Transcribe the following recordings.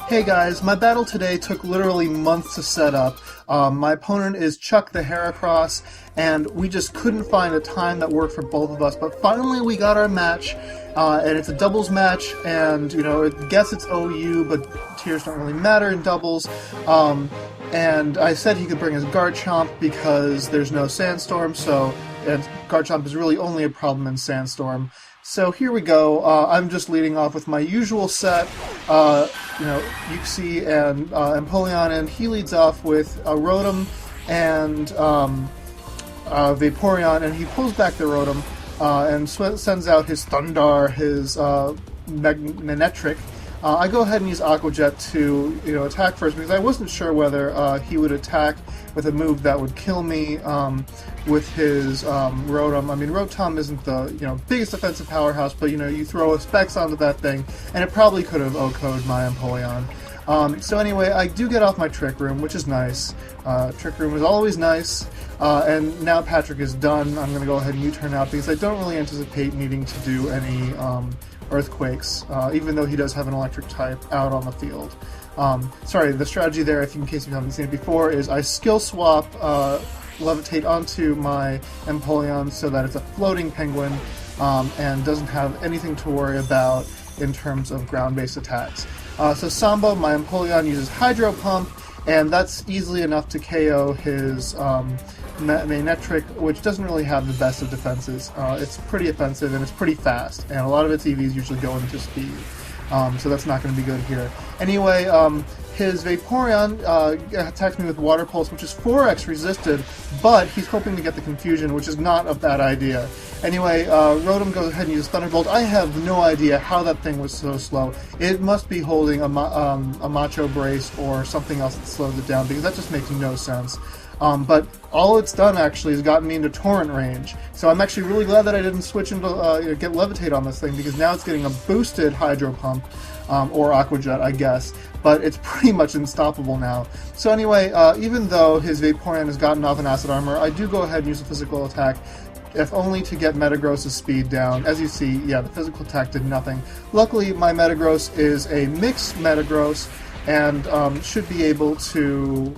Hey guys, my battle today took literally months to set up. My opponent is ChuckTheHeracross, and we just couldn't find a time that worked for both of us, but finally we got our match, and it's a doubles match, and, you know, I guess it's OU, but tiers don't really matter in doubles, and I said he could bring his Garchomp because there's no Sandstorm, and Garchomp is really only a problem in Sandstorm. So here we go. I'm just leading off with my usual set, Uxie and Empoleon, and he leads off with a Rotom and Vaporeon, and he pulls back the Rotom and sends out his Thundar, his Magnetric. I go ahead and use Aqua Jet to attack first because I wasn't sure whether he would attack with a move that would kill me with his Rotom. I mean, Rotom isn't the biggest defensive powerhouse, but you throw a Specs onto that thing, and it probably could have OHKO'd my Empoleon. So anyway, I do get off my Trick Room, which is nice. Trick Room is always nice. And now Patrick is done, I'm going to go ahead and U-turn out because I don't really anticipate needing to do any Earthquakes, even though he does have an electric type out on the field. Sorry, the strategy there, in case you haven't seen it before, is I skill swap Levitate onto my Empoleon so that it's a floating penguin and doesn't have anything to worry about in terms of ground-based attacks. So Samba, my Empoleon, uses Hydro Pump, and that's easily enough to KO his Magnetric, which doesn't really have the best of defenses. It's pretty offensive and it's pretty fast, and a lot of its EVs usually go into speed, so that's not going to be good here. Anyway, his Vaporeon attacks me with Water Pulse, which is 4x resisted, but he's hoping to get the Confusion, which is not a bad idea. Anyway, Rotom goes ahead and uses Thunderbolt. I have no idea how that thing was so slow. It must be holding a Macho Brace or something else that slows it down, because that just makes no sense. But all it's done actually is gotten me into Torrent range. So I'm actually really glad that I didn't switch into get Levitate on this thing, because now it's getting a boosted Hydro Pump, or Aqua Jet, I guess. But it's pretty much unstoppable now. So anyway, even though his Vaporeon has gotten off an Acid Armor, I do go ahead and use a physical attack, if only to get Metagross's speed down. As you see, yeah, the physical attack did nothing. Luckily, my Metagross is a mixed Metagross, and should be able to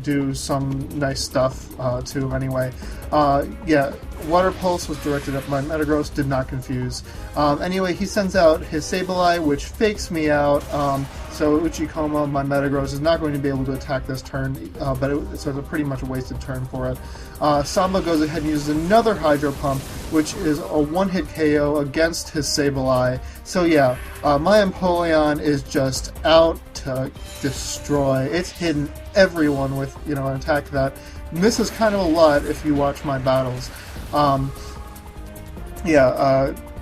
do some nice stuff to him anyway. Yeah, Water Pulse was directed at my Metagross, did not confuse. Anyway, he sends out his Sableye, which fakes me out, so Uchikoma, my Metagross, is not going to be able to attack this turn, so it's a pretty much a wasted turn for it. Samba goes ahead and uses another Hydro Pump, which is a one-hit KO against his Sableye. So yeah, my Empoleon is just out to destroy. It's hidden everyone with an attack that misses kind of a lot if you watch my battles.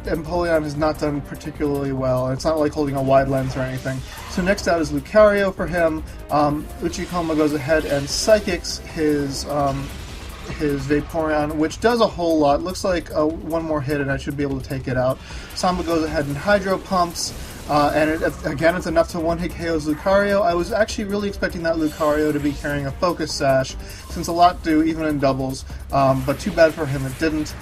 Empoleon has not done particularly well. It's not like holding a wide lens or anything. So next out is Lucario for him. Uchikoma goes ahead and Psychics his Vaporeon, which does a whole lot. Looks like one more hit and I should be able to take it out. Samba goes ahead and Hydro Pumps, and again it's enough to one-hit KO's Lucario. I was actually really expecting that Lucario to be carrying a Focus Sash, since a lot do, even in doubles, but too bad for him it didn't.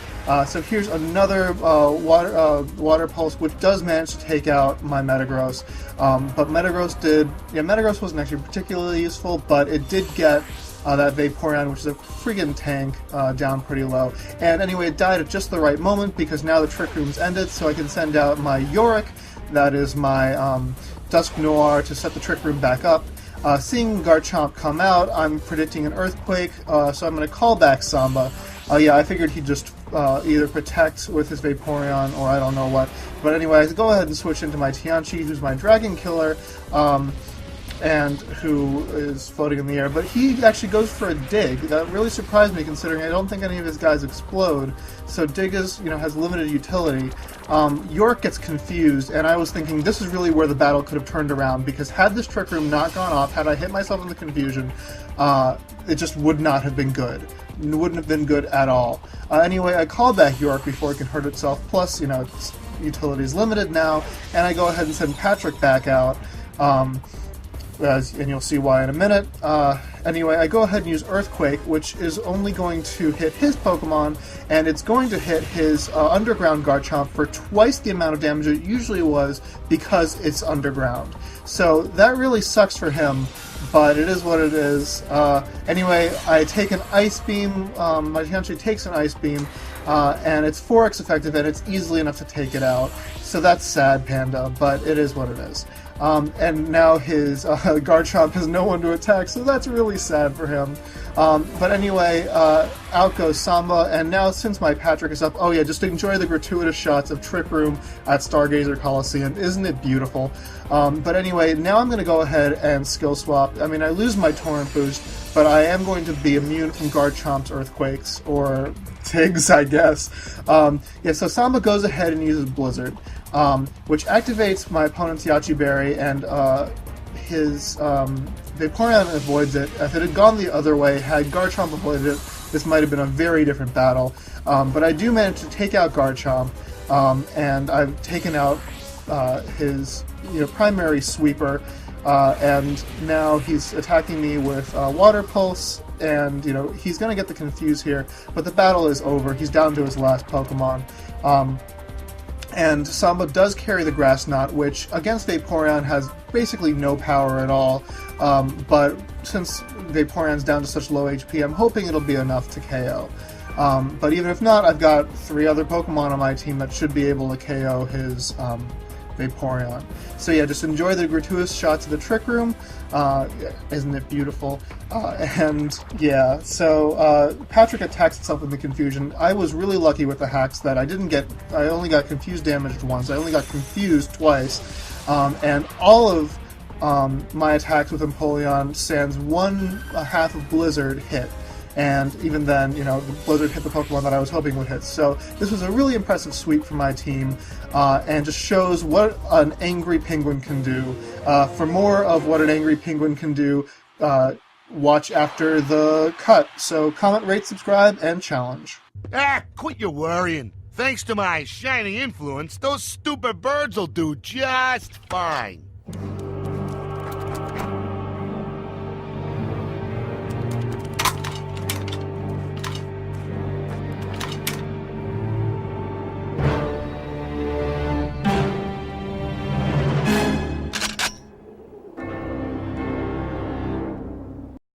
So here's another Water Pulse, which does manage to take out my Metagross, but Metagross wasn't actually particularly useful, but it did get that Vaporeon, which is a friggin' tank, down pretty low. And anyway, it died at just the right moment, because now the Trick Room's ended, so I can send out my Yorick, that is my Dusk Noir, to set the Trick Room back up. Seeing Garchomp come out, I'm predicting an Earthquake, so I'm going to call back Samba. Yeah, I figured he'd just either protect with his Vaporeon, or I don't know what. But anyway, I go ahead and switch into my Tianchi, who's my Dragon Killer, and who is floating in the air, but he actually goes for a Dig. That really surprised me, considering I don't think any of his guys explode, so Dig is, has limited utility. York gets confused, and I was thinking this is really where the battle could have turned around, because had this Trick Room not gone off, had I hit myself in the confusion, it just would not have been good. It wouldn't have been good at all. Anyway, I call back York before it can hurt itself, plus, its utility is limited now, and I go ahead and send Patrick back out. and you'll see why in a minute. Anyway, I go ahead and use Earthquake, which is only going to hit his Pokemon, and it's going to hit his underground Garchomp for twice the amount of damage it usually was because it's underground. So that really sucks for him, but it is what it is. Anyway, I take an Ice Beam. My Tianchi takes an Ice Beam, and it's 4x effective, and it's easily enough to take it out. So that's sad, Panda, but it is what it is. And now his Garchomp has no one to attack, so that's really sad for him. But anyway, out goes Samba, and now since my Patrick is up, oh yeah, just enjoy the gratuitous shots of Trick Room at Stargazer Coliseum. Isn't it beautiful? But anyway, now I'm going to go ahead and skill swap. I mean, I lose my Torrent Boost, but I am going to be immune from Garchomp's Earthquakes, or Tigs, I guess. Yeah, so Samba goes ahead and uses Blizzard, which activates my opponent's Yachi Berry, and his Vaporeon avoids it. If it had gone the other way, had Garchomp avoided it, this might have been a very different battle. But I do manage to take out Garchomp, and I've taken out his primary sweeper, and now he's attacking me with Water Pulse, and he's going to get the Confuse here, but the battle is over. He's down to his last Pokemon. And Samba does carry the Grass Knot, which against Vaporeon has basically no power at all, but since Vaporeon's down to such low HP, I'm hoping it'll be enough to KO. But even if not, I've got 3 other Pokemon on my team that should be able to KO his Vaporeon. So yeah, just enjoy the gratuitous shots of the Trick Room. Isn't it beautiful? And yeah, so Patrick attacks itself in the confusion. I was really lucky with the hacks that I only got confused damaged once. I only got confused twice. And all of my attacks with Empoleon sans 1/2 of Blizzard hit. And even then, the Blizzard hit the Pokemon that I was hoping would hit. So this was a really impressive sweep for my team, and just shows what an angry penguin can do. For more of what an angry penguin can do, watch after the cut. So comment, rate, subscribe, and challenge. Quit your worrying. Thanks to my shining influence, those stupid birds will do just fine.